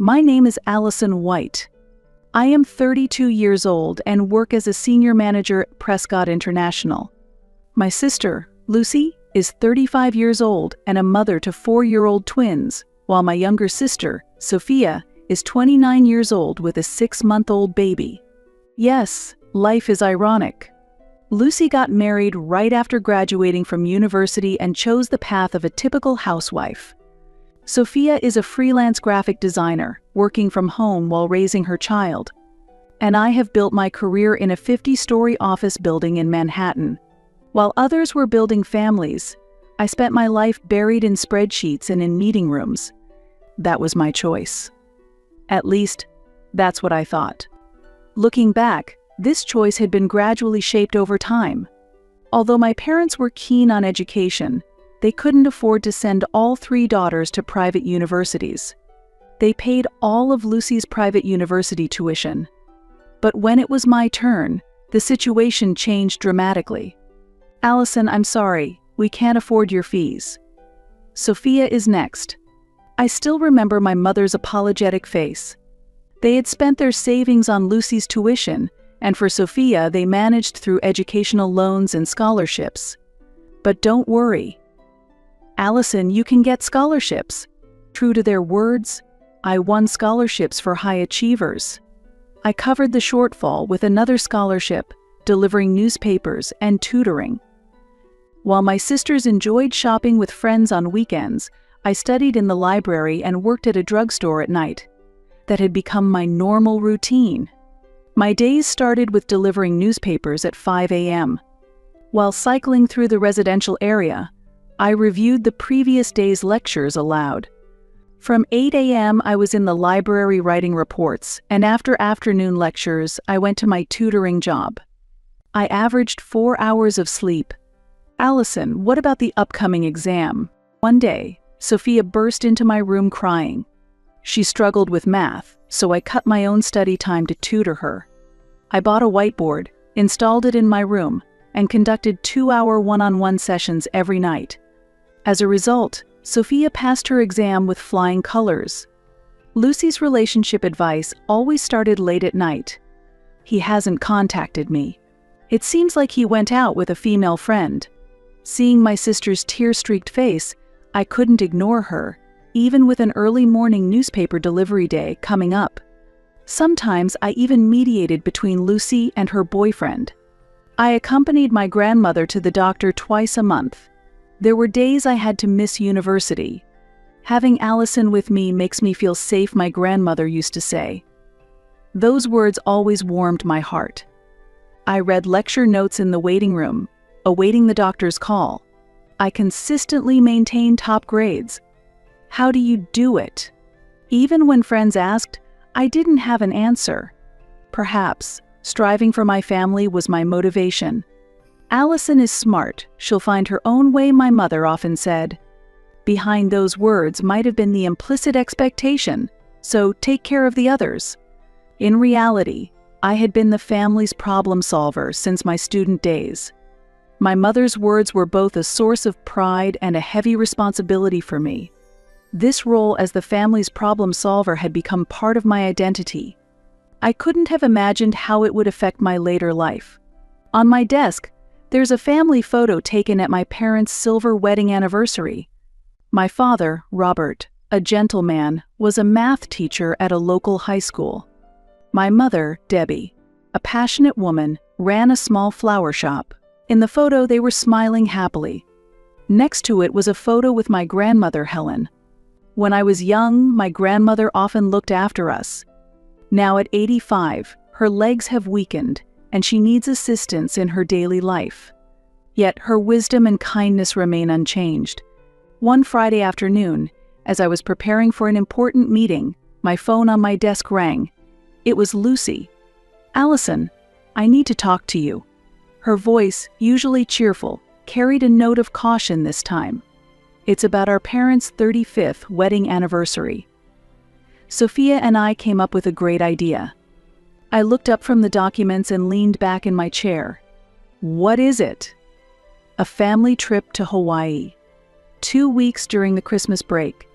My name is Allison White. I am 32 years old and work as a senior manager at Prescott International. My sister, Lucy, is 35 years old and a mother to 4-year-old twins, while my younger sister, Sophia, is 29 years old with a 6-month-old baby. Yes, life is ironic. Lucy got married right after graduating from university and chose the path of a typical housewife. Sophia is a freelance graphic designer, working from home while raising her child. And I have built my career in a 50-story office building in Manhattan. While others were building families, I spent my life buried in spreadsheets and in meeting rooms. That was my choice. At least, that's what I thought. Looking back, this choice had been gradually shaped over time. Although my parents were keen on education, they couldn't afford to send all 3 daughters to private universities. They paid all of Lucy's private university tuition. But when it was my turn, the situation changed dramatically. Allison, I'm sorry, we can't afford your fees. Sophia is next. I still remember my mother's apologetic face. They had spent their savings on Lucy's tuition, and for Sophia, they managed through educational loans and scholarships. But don't worry. Allison, you can get scholarships. True to their words, I won scholarships for high achievers. I covered the shortfall with another scholarship, delivering newspapers and tutoring. While my sisters enjoyed shopping with friends on weekends, I studied in the library and worked at a drugstore at night. That had become my normal routine. My days started with delivering newspapers at 5 a.m. While cycling through the residential area, I reviewed the previous day's lectures aloud. From 8 a.m. I was in the library writing reports, and after afternoon lectures, I went to my tutoring job. I averaged 4 hours of sleep. Allison, what about the upcoming exam? One day, Sophia burst into my room crying. She struggled with math, so I cut my own study time to tutor her. I bought a whiteboard, installed it in my room, and conducted 2-hour one-on-one sessions every night. As a result, Sophia passed her exam with flying colors. Lucy's relationship advice always started late at night. He hasn't contacted me. It seems like he went out with a female friend. Seeing my sister's tear-streaked face, I couldn't ignore her, even with an early morning newspaper delivery day coming up. Sometimes I even mediated between Lucy and her boyfriend. I accompanied my grandmother to the doctor twice a month. There were days I had to miss university. Having Allison with me makes me feel safe, my grandmother used to say. Those words always warmed my heart. I read lecture notes in the waiting room, awaiting the doctor's call. I consistently maintained top grades. How do you do it? Even when friends asked, I didn't have an answer. Perhaps striving for my family was my motivation. Allison is smart, she'll find her own way, my mother often said. Behind those words might have been the implicit expectation, so take care of the others. In reality, I had been the family's problem solver since my student days. My mother's words were both a source of pride and a heavy responsibility for me. This role as the family's problem solver had become part of my identity. I couldn't have imagined how it would affect my later life. On my desk, there's a family photo taken at my parents' silver wedding anniversary. My father, Robert, a gentleman, was a math teacher at a local high school. My mother, Debbie, a passionate woman, ran a small flower shop. In the photo, they were smiling happily. Next to it was a photo with my grandmother, Helen. When I was young, my grandmother often looked after us. Now at 85, her legs have weakened, and she needs assistance in her daily life. Yet her wisdom and kindness remain unchanged. One Friday afternoon, as I was preparing for an important meeting, my phone on my desk rang. It was Lucy. Allison, I need to talk to you. Her voice, usually cheerful, carried a note of caution this time. It's about our parents' 35th wedding anniversary. Sophia and I came up with a great idea. I looked up from the documents and leaned back in my chair. What is it? A family trip to Hawaii. 2 weeks during the Christmas break.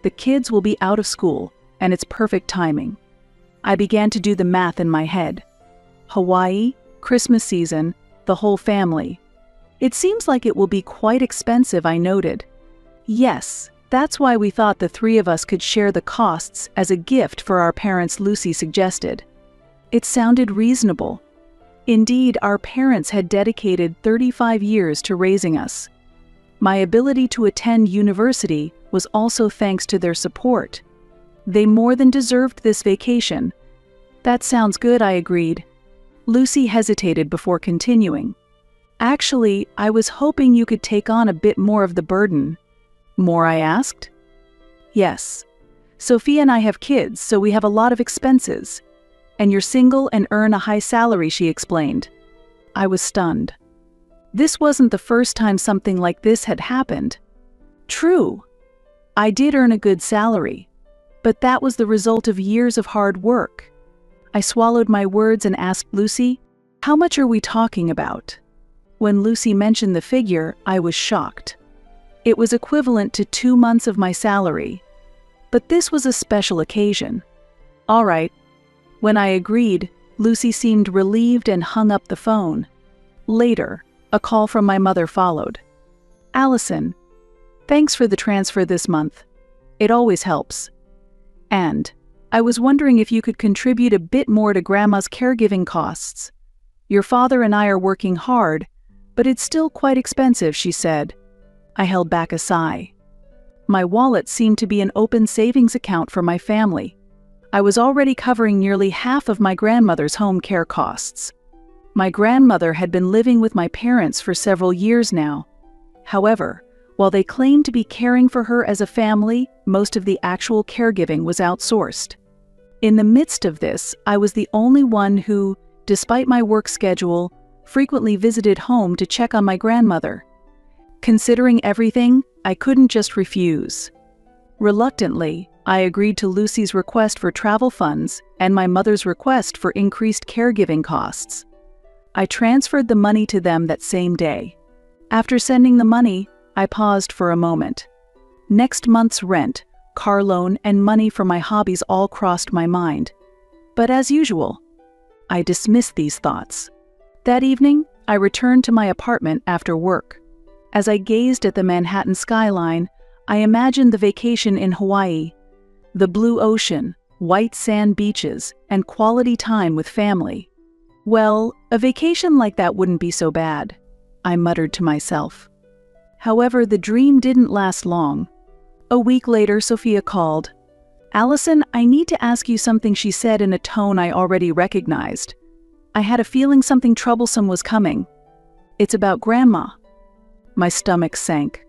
The kids will be out of school, and it's perfect timing. I began to do the math in my head. Hawaii, Christmas season, the whole family. It seems like it will be quite expensive, I noted. Yes, that's why we thought the three of us could share the costs as a gift for our parents, Lucy suggested. It sounded reasonable. Indeed, our parents had dedicated 35 years to raising us. My ability to attend university was also thanks to their support. They more than deserved this vacation. That sounds good, I agreed. Lucy hesitated before continuing. Actually, I was hoping you could take on a bit more of the burden. More, I asked? Yes. Sophia and I have kids, so we have a lot of expenses. And you're single and earn a high salary, she explained. I was stunned. This wasn't the first time something like this had happened. True, I did earn a good salary, but that was the result of years of hard work. I swallowed my words and asked Lucy, "How much are we talking about?" When Lucy mentioned the figure, I was shocked. It was equivalent to 2 months of my salary. But this was a special occasion. All right. When I agreed, Lucy seemed relieved and hung up the phone. Later, a call from my mother followed. "Allison, thanks for the transfer this month. It always helps. And I was wondering if you could contribute a bit more to Grandma's caregiving costs. Your father and I are working hard, but it's still quite expensive," she said. I held back a sigh. My wallet seemed to be an open savings account for my family. I was already covering nearly half of my grandmother's home care costs. My grandmother had been living with my parents for several years now. However, while they claimed to be caring for her as a family, most of the actual caregiving was outsourced. In the midst of this, I was the only one who, despite my work schedule, frequently visited home to check on my grandmother. Considering everything, I couldn't just refuse. Reluctantly, I agreed to Lucy's request for travel funds and my mother's request for increased caregiving costs. I transferred the money to them that same day. After sending the money, I paused for a moment. Next month's rent, car loan, and money for my hobbies all crossed my mind. But as usual, I dismissed these thoughts. That evening, I returned to my apartment after work. As I gazed at the Manhattan skyline, I imagined the vacation in Hawaii, the blue ocean, white sand beaches, and quality time with family. Well, a vacation like that wouldn't be so bad, I muttered to myself. However, the dream didn't last long. A week later, Sophia called. "Allison, I need to ask you something," she said in a tone I already recognized. I had a feeling something troublesome was coming. "It's about Grandma." My stomach sank.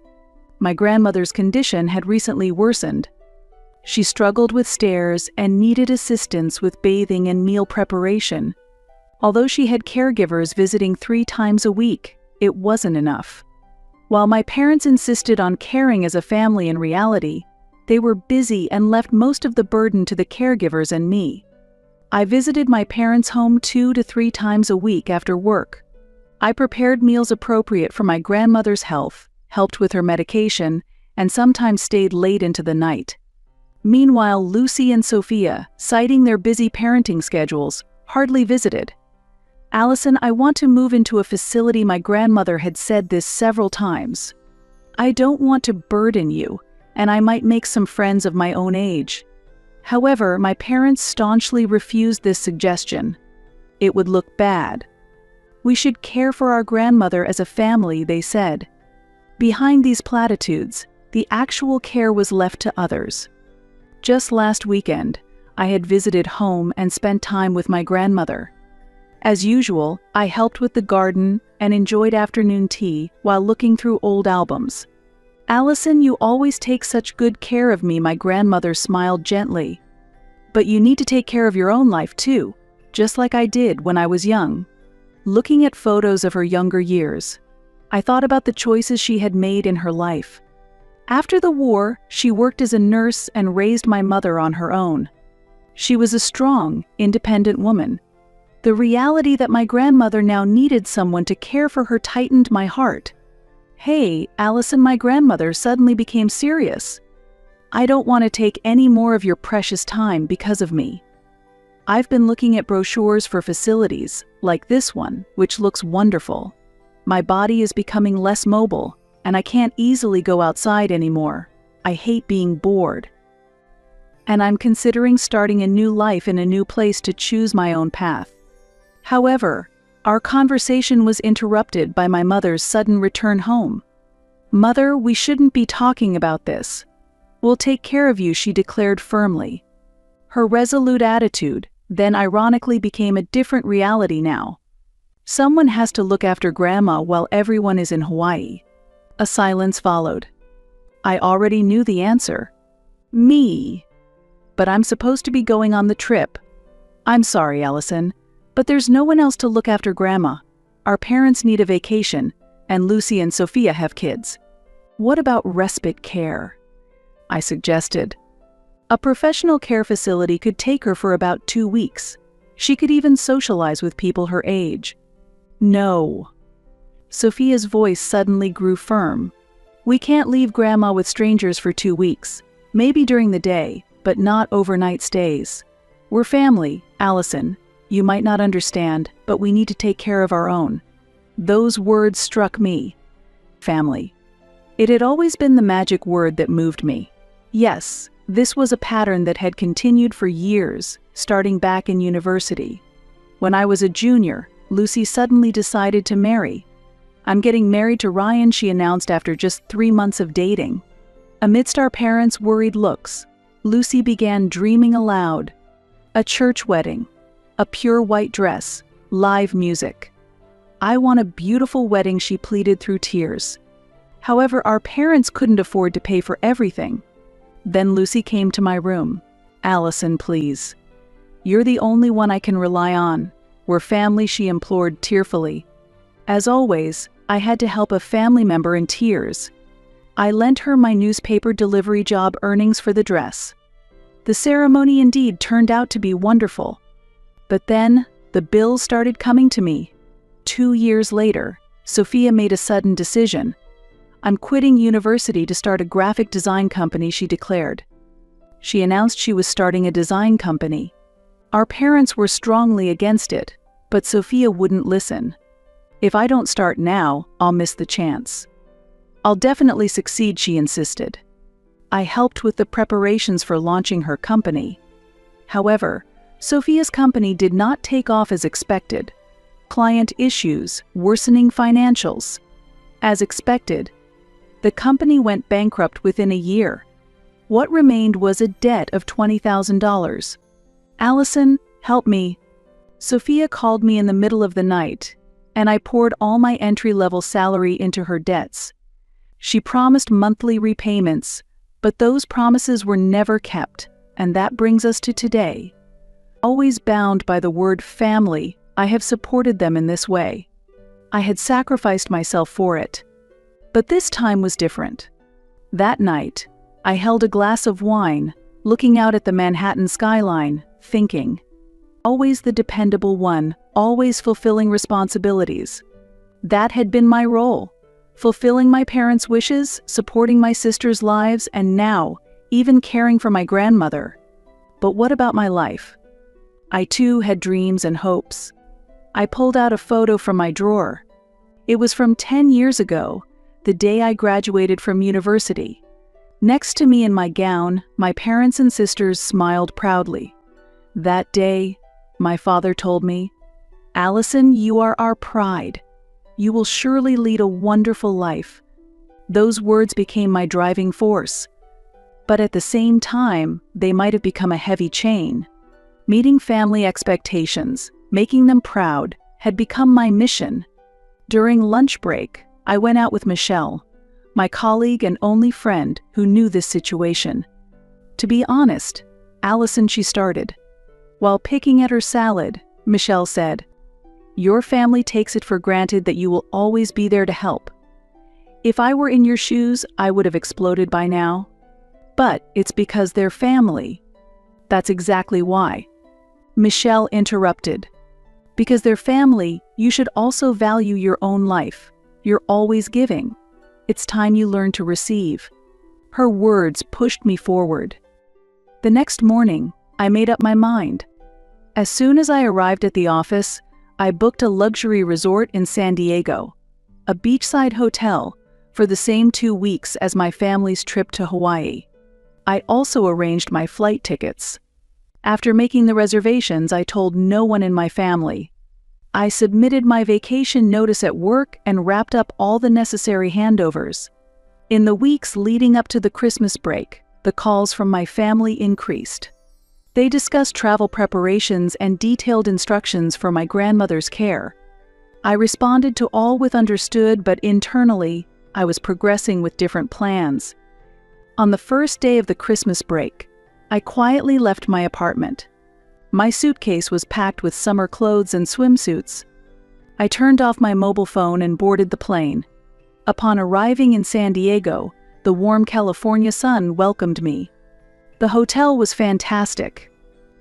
My grandmother's condition had recently worsened. She struggled with stairs and needed assistance with bathing and meal preparation. Although she had caregivers visiting 3 times a week, it wasn't enough. While my parents insisted on caring as a family in reality, they were busy and left most of the burden to the caregivers and me. I visited my parents' home 2 to 3 times a week after work. I prepared meals appropriate for my grandmother's health, helped with her medication, and sometimes stayed late into the night. Meanwhile, Lucy and Sophia, citing their busy parenting schedules, hardly visited. "Allison, I want to move into a facility." My grandmother had said this several times. "I don't want to burden you, and I might make some friends of my own age." However, my parents staunchly refused this suggestion. It would look bad. "We should care for our grandmother as a family," they said. Behind these platitudes, the actual care was left to others. Just last weekend, I had visited home and spent time with my grandmother. As usual, I helped with the garden and enjoyed afternoon tea while looking through old albums. "Allison, you always take such good care of me," my grandmother smiled gently. "But you need to take care of your own life too, just like I did when I was young." Looking at photos of her younger years, I thought about the choices she had made in her life. After the war, she worked as a nurse and raised my mother on her own. She was a strong, independent woman. The reality that my grandmother now needed someone to care for her tightened my heart. "Hey, Allison," my grandmother suddenly became serious. I don't want to take any more of your precious time because of me. I've been looking at brochures for facilities, like this one, which looks wonderful. My body is becoming less mobile, and I can't easily go outside anymore. I hate being bored. And I'm considering starting a new life in a new place to choose my own path. However, our conversation was interrupted by my mother's sudden return home. "Mother, we shouldn't be talking about this. We'll take care of you," she declared firmly. Her resolute attitude then ironically became a different reality now. Someone has to look after Grandma while everyone is in Hawaii. A silence followed. I already knew the answer. Me. But I'm supposed to be going on the trip. I'm sorry, Allison, but there's no one else to look after Grandma. Our parents need a vacation, and Lucy and Sophia have kids. What about respite care? I suggested. A professional care facility could take her for about 2 weeks. She could even socialize with people her age. No. Sophia's voice suddenly grew firm. We can't leave Grandma with strangers for 2 weeks. Maybe during the day, but not overnight stays. We're family, Allison. You might not understand, but we need to take care of our own. Those words struck me. Family. It had always been the magic word that moved me. Yes, this was a pattern that had continued for years, starting back in university. When I was a junior, Lucy suddenly decided to marry. "I'm getting married to Ryan," she announced after just 3 months of dating. Amidst our parents' worried looks, Lucy began dreaming aloud. A church wedding, a pure white dress, live music. "I want a beautiful wedding," she pleaded through tears. However, our parents couldn't afford to pay for everything. Then Lucy came to my room. "Allison, please. You're the only one I can rely on. We're family," she implored tearfully. As always, I had to help a family member in tears. I lent her my newspaper delivery job earnings for the dress. The ceremony indeed turned out to be wonderful. But then, the bills started coming to me. 2 years later, Sophia made a sudden decision. "I'm quitting university to start a graphic design company," she declared. She announced she was starting a design company. Our parents were strongly against it, but Sophia wouldn't listen. "If I don't start now, I'll miss the chance." "I'll definitely succeed," she insisted. I helped with the preparations for launching her company. However, Sophia's company did not take off as expected. Client issues, worsening financials. As expected, the company went bankrupt within a year. What remained was a debt of $20,000. "Allison, help me." Sophia called me in the middle of the night, and I poured all my entry-level salary into her debts. She promised monthly repayments, but those promises were never kept, and that brings us to today. Always bound by the word family, I have supported them in this way. I had sacrificed myself for it. But this time was different. That night, I held a glass of wine, looking out at the Manhattan skyline, thinking. Always the dependable one, always fulfilling responsibilities. That had been my role. Fulfilling my parents' wishes, supporting my sisters' lives, and now, even caring for my grandmother. But what about my life? I too had dreams and hopes. I pulled out a photo from my drawer. It was from 10 years ago, the day I graduated from university. Next to me in my gown, my parents and sisters smiled proudly. That day, my father told me, "Allison, you are our pride. You will surely lead a wonderful life." Those words became my driving force. But at the same time, they might have become a heavy chain. Meeting family expectations, making them proud, had become my mission. During lunch break, I went out with Michelle, my colleague and only friend who knew this situation. "To be honest, Allison," she started. While picking at her salad, Michelle said, "Your family takes it for granted that you will always be there to help. If I were in your shoes, I would have exploded by now. But it's because they're family." "That's exactly why." Michelle interrupted. "Because they're family, you should also value your own life. You're always giving. It's time you learn to receive." Her words pushed me forward. The next morning, I made up my mind. As soon as I arrived at the office, I booked a luxury resort in San Diego, a beachside hotel, for the same 2 weeks as my family's trip to Hawaii. I also arranged my flight tickets. After making the reservations, I told no one in my family. I submitted my vacation notice at work and wrapped up all the necessary handovers. In the weeks leading up to the Christmas break, the calls from my family increased. They discussed travel preparations and detailed instructions for my grandmother's care. I responded to all with understood, but internally, I was progressing with different plans. On the first day of the Christmas break, I quietly left my apartment. My suitcase was packed with summer clothes and swimsuits. I turned off my mobile phone and boarded the plane. Upon arriving in San Diego, the warm California sun welcomed me. The hotel was fantastic.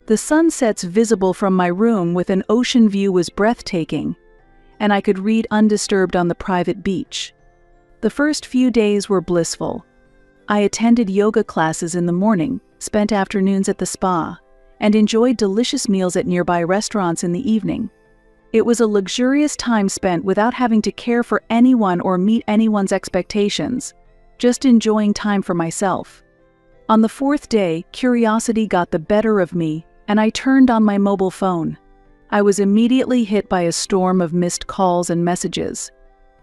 The sunsets visible from my room with an ocean view was breathtaking, and I could read undisturbed on the private beach. The first few days were blissful. I attended yoga classes in the morning, spent afternoons at the spa, and enjoyed delicious meals at nearby restaurants in the evening. It was a luxurious time spent without having to care for anyone or meet anyone's expectations, just enjoying time for myself. On the fourth day, curiosity got the better of me, and I turned on my mobile phone. I was immediately hit by a storm of missed calls and messages.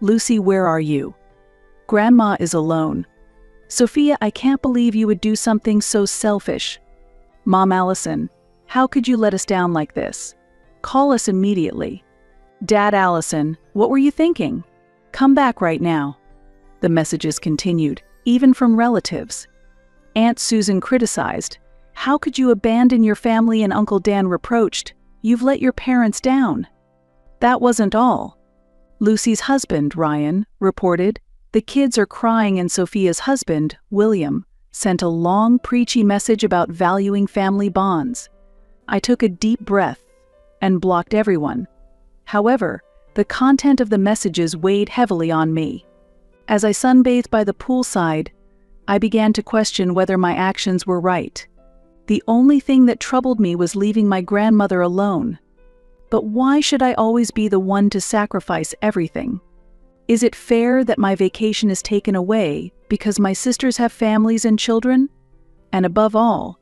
"Lucy, where are you? Grandma is alone. Sophia, I can't believe you would do something so selfish. Mom Allison, how could you let us down like this? Call us immediately. Dad Allison, what were you thinking? Come back right now." The messages continued, even from relatives. Aunt Susan criticized. "How could you abandon your family?" And Uncle Dan reproached. "You've let your parents down." That wasn't all. Lucy's husband, Ryan, reported, "The kids are crying," and Sophia's husband, William, sent a long, preachy message about valuing family bonds. I took a deep breath and blocked everyone. However, the content of the messages weighed heavily on me. As I sunbathed by the poolside, I began to question whether my actions were right. The only thing that troubled me was leaving my grandmother alone. But why should I always be the one to sacrifice everything? Is it fair that my vacation is taken away because my sisters have families and children? And above all,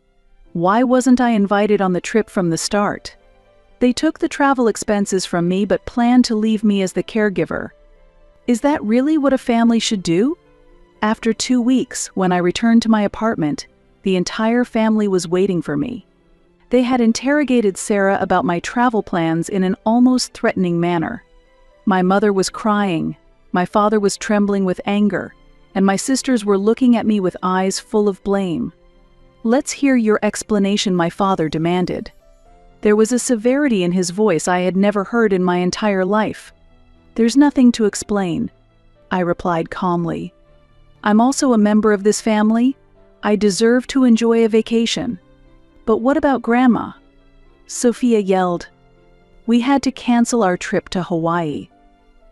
why wasn't I invited on the trip from the start? They took the travel expenses from me but planned to leave me as the caregiver. Is that really what a family should do? After 2 weeks, when I returned to my apartment, the entire family was waiting for me. They had interrogated Sarah about my travel plans in an almost threatening manner. My mother was crying, my father was trembling with anger, and my sisters were looking at me with eyes full of blame. "Let's hear your explanation," my father demanded. There was a severity in his voice I had never heard in my entire life. "There's nothing to explain," I replied calmly. "I'm also a member of this family. I deserve to enjoy a vacation." "But what about Grandma?" Sophia yelled. "We had to cancel our trip to Hawaii.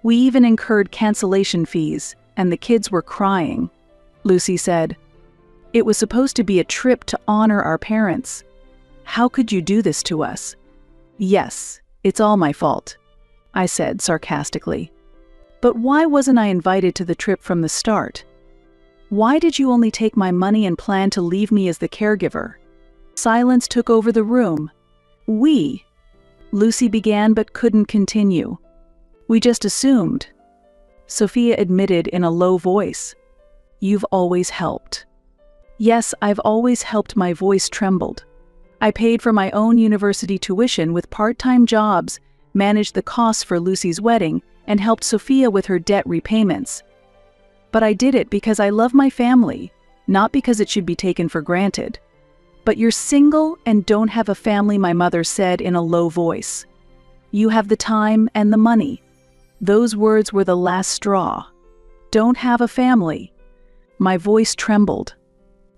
We even incurred cancellation fees, and the kids were crying," Lucy said. "It was supposed to be a trip to honor our parents. How could you do this to us?" "Yes, it's all my fault," I said sarcastically. "But why wasn't I invited to the trip from the start? Why did you only take my money and plan to leave me as the caregiver?" Silence took over the room. Lucy began but couldn't continue. "We just assumed," Sophia admitted in a low voice. "You've always helped." "Yes, I've always helped." My voice trembled. I paid for my own university tuition with part-time jobs, managed the costs for Lucy's wedding, and helped Sophia with her debt repayments. But I did it because I love my family, not because it should be taken for granted. "But you're single and don't have a family," my mother said in a low voice. "You have the time and the money." Those words were the last straw. "Don't have a family." My voice trembled.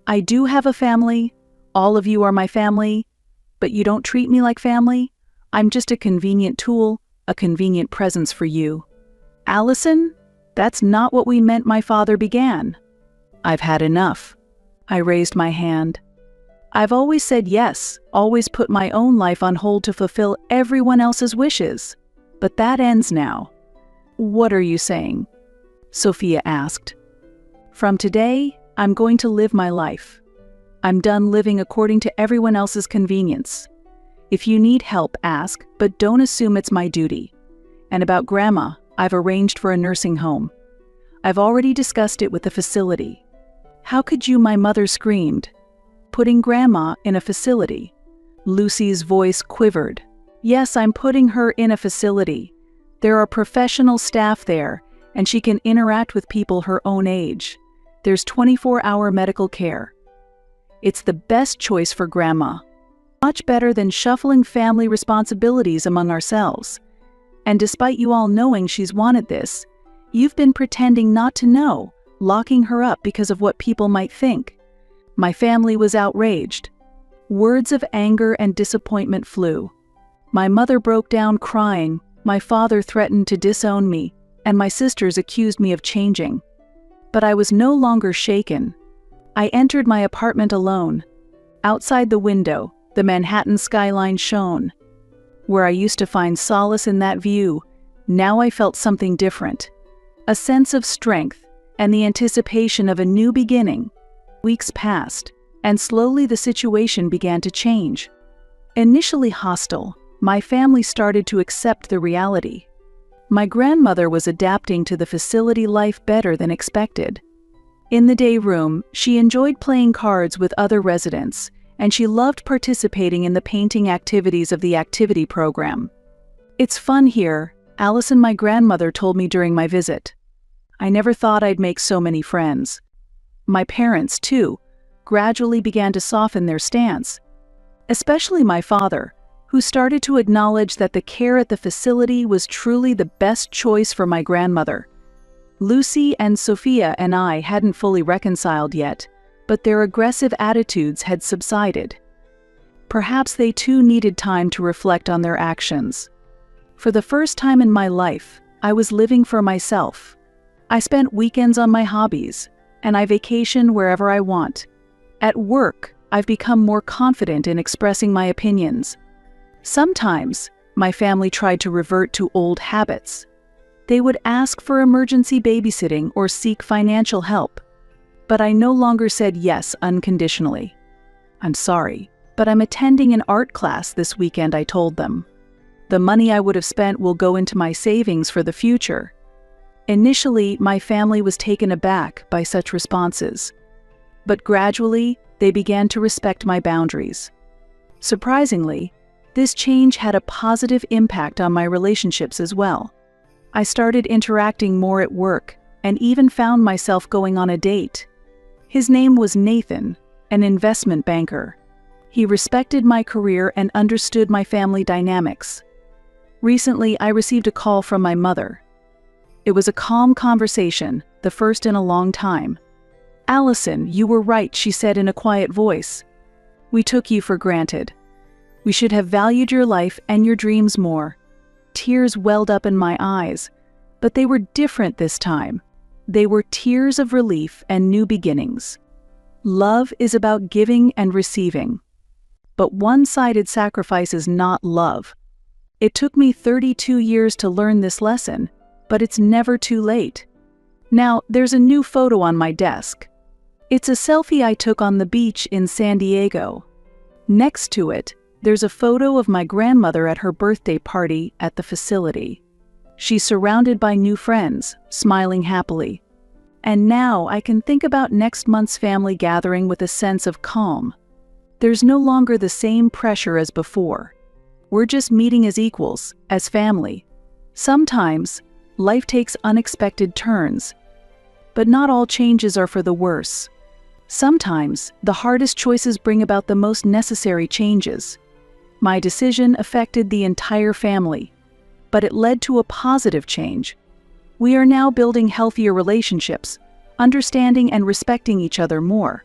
"I do have a family. All of you are my family. But you don't treat me like family. I'm just a convenient tool, a convenient presence for you." "Allison, that's not what we meant," my father began. "I've had enough," I raised my hand. I've always said yes, always put my own life on hold to fulfill everyone else's wishes. But that ends now. What are you saying? Sophia asked. From today, I'm going to live my life. I'm done living according to everyone else's convenience. If you need help, ask, but don't assume it's my duty. And about Grandma, I've arranged for a nursing home. I've already discussed it with the facility. How could you? My mother screamed. Putting Grandma in a facility? Lucy's voice quivered. Yes, I'm putting her in a facility. There are professional staff there, and she can interact with people her own age. There's 24-hour medical care. It's the best choice for Grandma. Much better than shuffling family responsibilities among ourselves. And despite you all knowing she's wanted this, you've been pretending not to know, locking her up because of what people might think. My family was outraged. Words of anger and disappointment flew. My mother broke down crying, my father threatened to disown me, and my sisters accused me of changing. But I was no longer shaken. I entered my apartment alone. Outside the window, the Manhattan skyline shone. Where I used to find solace in that view, now I felt something different. A sense of strength and the anticipation of a new beginning. Weeks passed, and slowly the situation began to change. Initially hostile, my family started to accept the reality. My grandmother was adapting to the facility life better than expected. In the day room, she enjoyed playing cards with other residents, and she loved participating in the painting activities of the activity program. It's fun here, Allison, my grandmother, told me during my visit. I never thought I'd make so many friends. My parents, too, gradually began to soften their stance. Especially my father, who started to acknowledge that the care at the facility was truly the best choice for my grandmother. Lucy and Sophia and I hadn't fully reconciled yet, but their aggressive attitudes had subsided. Perhaps they too needed time to reflect on their actions. For the first time in my life, I was living for myself. I spent weekends on my hobbies, and I vacation wherever I want. At work, I've become more confident in expressing my opinions. Sometimes, my family tried to revert to old habits. They would ask for emergency babysitting or seek financial help. But I no longer said yes unconditionally. I'm sorry, but I'm attending an art class this weekend, I told them. The money I would have spent will go into my savings for the future. Initially, my family was taken aback by such responses. But gradually, they began to respect my boundaries. Surprisingly, this change had a positive impact on my relationships as well. I started interacting more at work and even found myself going on a date. His name was Nathan, an investment banker. He respected my career and understood my family dynamics. Recently, I received a call from my mother. It was a calm conversation, the first in a long time. Allison, you were right, she said in a quiet voice. We took you for granted. We should have valued your life and your dreams more. Tears welled up in my eyes, but they were different this time. They were tears of relief and new beginnings. Love is about giving and receiving. But one-sided sacrifice is not love. It took me 32 years to learn this lesson, but it's never too late. Now, there's a new photo on my desk. It's a selfie I took on the beach in San Diego. Next to it, there's a photo of my grandmother at her birthday party at the facility. She's surrounded by new friends, smiling happily. And now I can think about next month's family gathering with a sense of calm. There's no longer the same pressure as before. We're just meeting as equals, as family. Sometimes, life takes unexpected turns. But not all changes are for the worse. Sometimes, the hardest choices bring about the most necessary changes. My decision affected the entire family, but it led to a positive change. We are now building healthier relationships, understanding and respecting each other more.